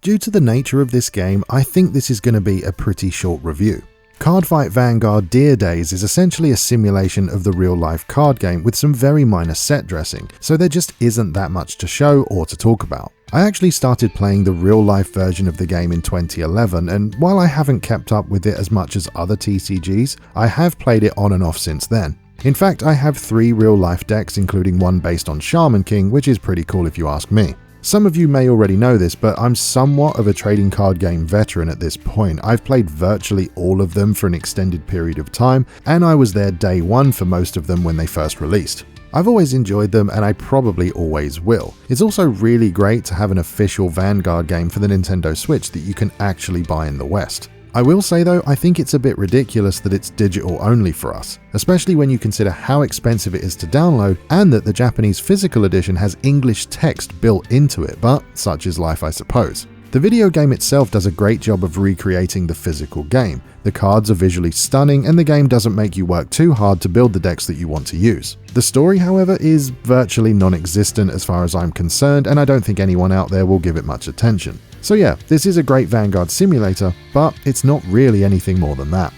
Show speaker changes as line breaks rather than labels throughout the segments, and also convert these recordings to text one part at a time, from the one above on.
due to the nature of this game, I think this is going to be a pretty short review. Cardfight Vanguard Dear Days is essentially a simulation of the real-life card game with some very minor set dressing, so there just isn't that much to show or to talk about. I actually started playing the real-life version of the game in 2011, and while I haven't kept up with it as much as other TCGs, I have played it on and off since then. In fact, I have 3 real-life decks, including one based on Shaman King, which is pretty cool if you ask me. Some of you may already know this, but I'm somewhat of a trading card game veteran at this point. I've played virtually all of them for an extended period of time, and I was there day one for most of them when they first released. I've always enjoyed them, and I probably always will. It's also really great to have an official Vanguard game for the Nintendo Switch that you can actually buy in the West. I will say though, I think it's a bit ridiculous that it's digital only for us, especially when you consider how expensive it is to download and that the Japanese physical edition has English text built into it, but such is life, I suppose. The video game itself does a great job of recreating the physical game. The cards are visually stunning and the game doesn't make you work too hard to build the decks that you want to use. The story, however, is virtually non-existent as far as I'm concerned, and I don't think anyone out there will give it much attention. So yeah, this is a great Vanguard simulator, but it's not really anything more than that.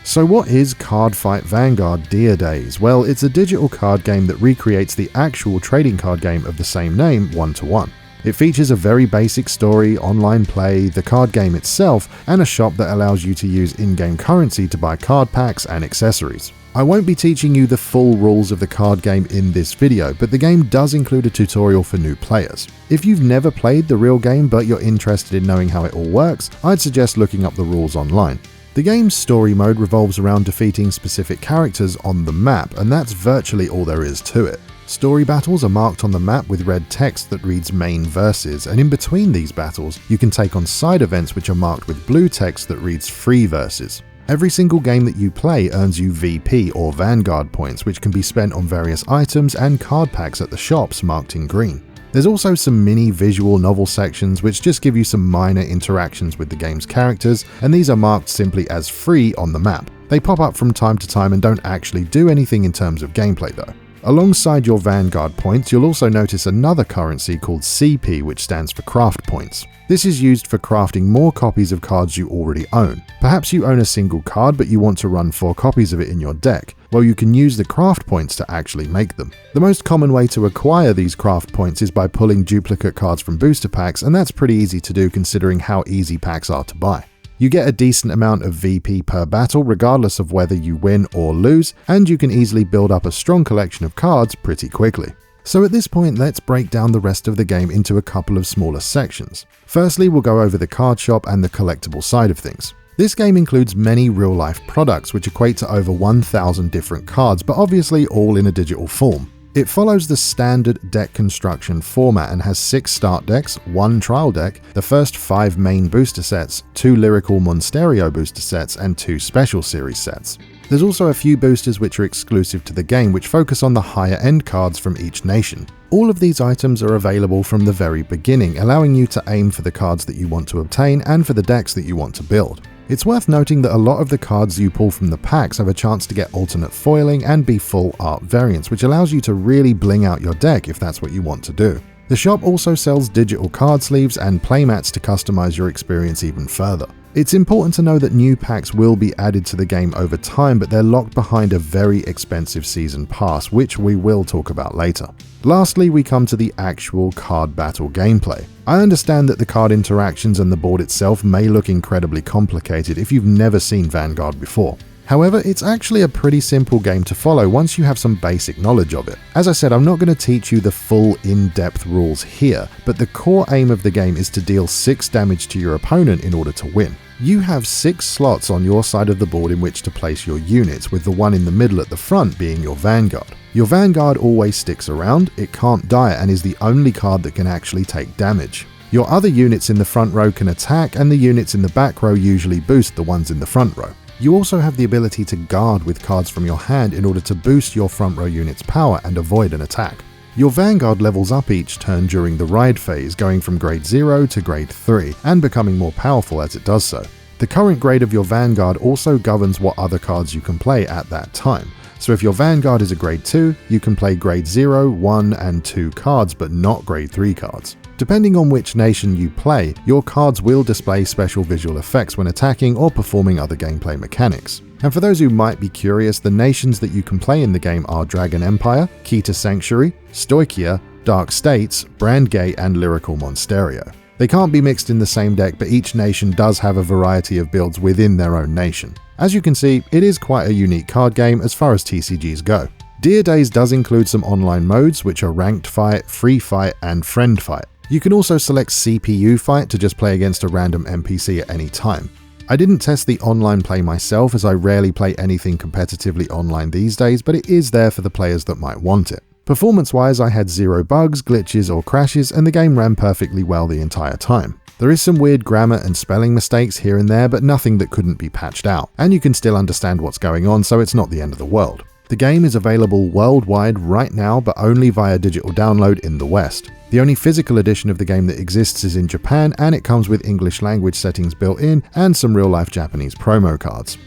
So what is Cardfight Vanguard Dear Days? Well, it's a digital card game that recreates the actual trading card game of the same name one-to-one. It features a very basic story, online play, the card game itself, and a shop that allows you to use in-game currency to buy card packs and accessories. I won't be teaching you the full rules of the card game in this video, but the game does include a tutorial for new players. If you've never played the real game but you're interested in knowing how it all works, I'd suggest looking up the rules online. The game's story mode revolves around defeating specific characters on the map, and that's virtually all there is to it. Story battles are marked on the map with red text that reads main verses, and in between these battles, you can take on side events which are marked with blue text that reads free verses. Every single game that you play earns you VP or Vanguard points, which can be spent on various items and card packs at the shops marked in green. There's also some mini visual novel sections which just give you some minor interactions with the game's characters, and these are marked simply as free on the map. They pop up from time to time and don't actually do anything in terms of gameplay though. Alongside your Vanguard points, you'll also notice another currency called CP, which stands for craft points. This is used for crafting more copies of cards you already own. Perhaps you own a single card but you want to run 4 copies of it in your deck. Well, you can use the craft points to actually make them. The most common way to acquire these craft points is by pulling duplicate cards from booster packs, and that's pretty easy to do considering how easy packs are to buy. You get a decent amount of VP per battle regardless of whether you win or lose, and you can easily build up a strong collection of cards pretty quickly. So at this point, let's break down the rest of the game into a couple of smaller sections. Firstly, we'll go over the card shop and the collectible side of things. This game includes many real-life products which equate to over 1,000 different cards, but obviously all in a digital form. It follows the standard deck construction format and has 6 start decks, 1 trial deck, the first 5 main booster sets, 2 lyrical Monsterio booster sets, and 2 special series sets. There's also a few boosters which are exclusive to the game which focus on the higher end cards from each nation. All of these items are available from the very beginning, allowing you to aim for the cards that you want to obtain and for the decks that you want to build. It's worth noting that a lot of the cards you pull from the packs have a chance to get alternate foiling and be full art variants, which allows you to really bling out your deck if that's what you want to do. The shop also sells digital card sleeves and playmats to customize your experience even further. It's important to know that new packs will be added to the game over time, but they're locked behind a very expensive season pass, which we will talk about later. Lastly, we come to the actual card battle gameplay. I understand that the card interactions and the board itself may look incredibly complicated if you've never seen Vanguard before. However, it's actually a pretty simple game to follow once you have some basic knowledge of it. As I said, I'm not going to teach you the full in-depth rules here, but the core aim of the game is to deal 6 damage to your opponent in order to win. You have 6 slots on your side of the board in which to place your units, with the one in the middle at the front being your Vanguard. Your Vanguard always sticks around, it can't die, and is the only card that can actually take damage. Your other units in the front row can attack, and the units in the back row usually boost the ones in the front row. You also have the ability to guard with cards from your hand in order to boost your front row unit's power and avoid an attack. Your Vanguard levels up each turn during the ride phase, going from grade 0 to grade 3, and becoming more powerful as it does so. The current grade of your Vanguard also governs what other cards you can play at that time. So if your Vanguard is a grade 2, you can play grade 0, 1, and 2 cards, but not grade 3 cards. Depending on which nation you play, your cards will display special visual effects when attacking or performing other gameplay mechanics. And for those who might be curious, the nations that you can play in the game are Dragon Empire, Kita Sanctuary, Stoichia, Dark States, Brandgate, and Lyrical Monsterio. They can't be mixed in the same deck, but each nation does have a variety of builds within their own nation. As you can see, it is quite a unique card game as far as TCGs go. Dear Days does include some online modes, which are Ranked Fight, Free Fight, and Friend Fight. You can also select CPU Fight to just play against a random NPC at any time. I didn't test the online play myself, as I rarely play anything competitively online these days, but it is there for the players that might want it. Performance-wise, I had zero bugs, glitches, or crashes, and the game ran perfectly well the entire time. There is some weird grammar and spelling mistakes here and there, but nothing that couldn't be patched out, and you can still understand what's going on, so it's not the end of the world. The game is available worldwide right now, but only via digital download in the West. The only physical edition of the game that exists is in Japan, and it comes with English language settings built in and some real-life Japanese promo cards.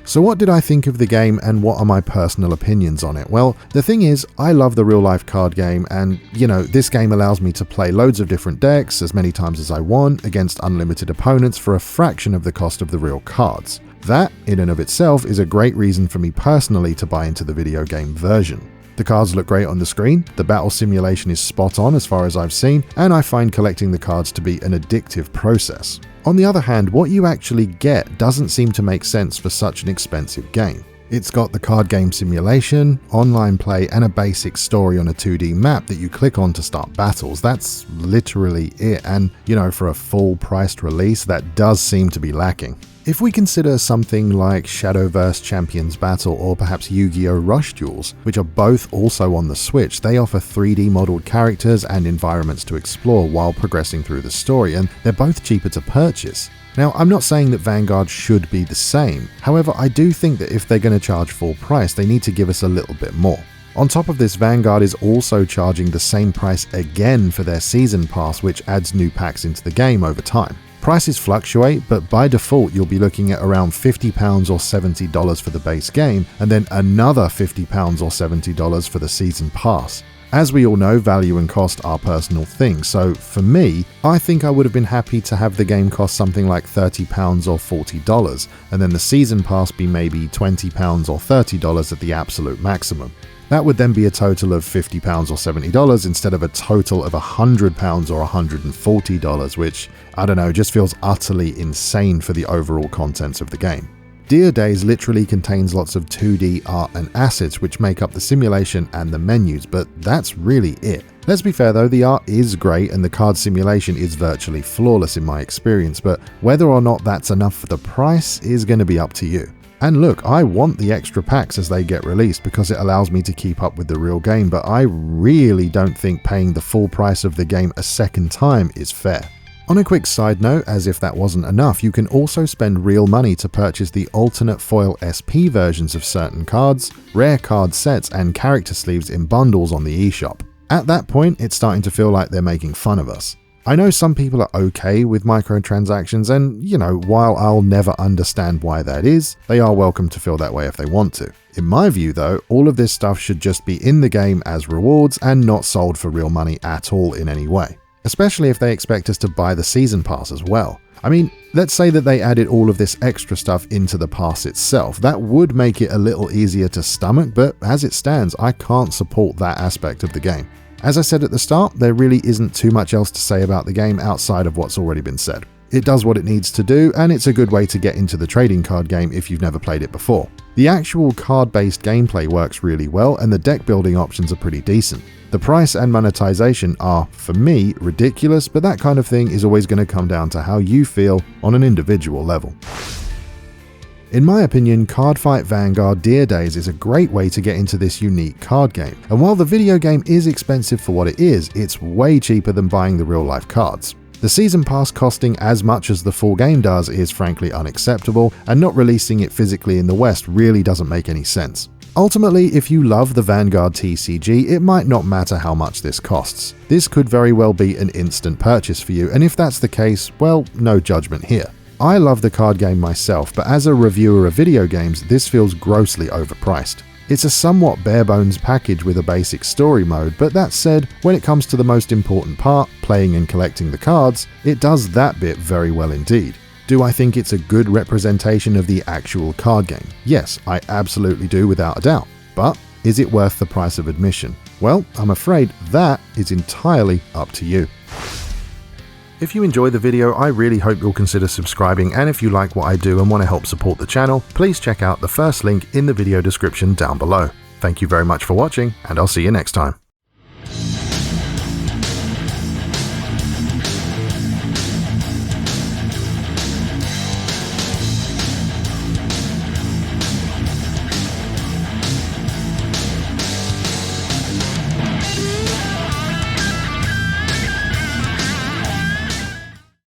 So what did I think of the game, and what are my personal opinions on it? Well, the thing is, I love the real-life card game, and this game allows me to play loads of different decks as many times as I want against unlimited opponents for a fraction of the cost of the real cards. That, in and of itself, is a great reason for me personally to buy into the video game version. The cards look great on the screen, the battle simulation is spot on as far as I've seen, and I find collecting the cards to be an addictive process. On the other hand, what you actually get doesn't seem to make sense for such an expensive game. It's got the card game simulation, online play, and a basic story on a 2D map that you click on to start battles. That's literally it, and for a full-priced release, that does seem to be lacking. If we consider something like Shadowverse Champions Battle or perhaps Yu-Gi-Oh! Rush Duels, which are both also on the Switch, they offer 3D modeled characters and environments to explore while progressing through the story, and they're both cheaper to purchase. Now, I'm not saying that Vanguard should be the same, however, I do think that if they're going to charge full price, they need to give us a little bit more. On top of this, Vanguard is also charging the same price again for their Season Pass, which adds new packs into the game over time. Prices fluctuate, but by default you'll be looking at around £50 or $70 for the base game, and then another £50 or $70 for the Season Pass. As we all know, value and cost are personal things, so for me, I think I would have been happy to have the game cost something like £30 or $40, and then the Season Pass be maybe £20 or $30 at the absolute maximum. That would then be a total of £50 or $70 instead of a total of £100 or $140, which, I don't know, just feels utterly insane for the overall contents of the game. Dear Days literally contains lots of 2D art and assets which make up the simulation and the menus, but that's really it. Let's be fair though, the art is great and the card simulation is virtually flawless in my experience, but whether or not that's enough for the price is going to be up to you. And look, I want the extra packs as they get released because it allows me to keep up with the real game, but I really don't think paying the full price of the game a second time is fair. On a quick side note, as if that wasn't enough, you can also spend real money to purchase the alternate foil SP versions of certain cards, rare card sets, and character sleeves in bundles on the eShop. At that point, it's starting to feel like they're making fun of us. I know some people are okay with microtransactions, and while I'll never understand why that is, they are welcome to feel that way if they want to. In my view though, all of this stuff should just be in the game as rewards and not sold for real money at all in any way. Especially if they expect us to buy the Season Pass as well. I mean, let's say that they added all of this extra stuff into the pass itself. That would make it a little easier to stomach, but as it stands, I can't support that aspect of the game. As I said at the start, there really isn't too much else to say about the game outside of what's already been said. It does what it needs to do, and it's a good way to get into the trading card game if you've never played it before. The actual card-based gameplay works really well, and the deck building options are pretty decent. The price and monetization are, for me, ridiculous, but that kind of thing is always going to come down to how you feel on an individual level. In my opinion, Cardfight Vanguard Dear Days is a great way to get into this unique card game, and while the video game is expensive for what it is, it's way cheaper than buying the real-life cards. The Season Pass costing as much as the full game does is frankly unacceptable, and not releasing it physically in the West really doesn't make any sense. Ultimately, if you love the Vanguard TCG, it might not matter how much this costs. This could very well be an instant purchase for you, and if that's the case, well, no judgment here. I love the card game myself, but as a reviewer of video games, this feels grossly overpriced. It's a somewhat bare-bones package with a basic story mode, but that said, when it comes to the most important part, playing and collecting the cards, it does that bit very well indeed. Do I think it's a good representation of the actual card game? Yes, I absolutely do without a doubt. But is it worth the price of admission? Well, I'm afraid that is entirely up to you. If you enjoyed the video, I really hope you'll consider subscribing, and if you like what I do and want to help support the channel, please check out the first link in the video description down below. Thank you very much for watching, and I'll see you next time.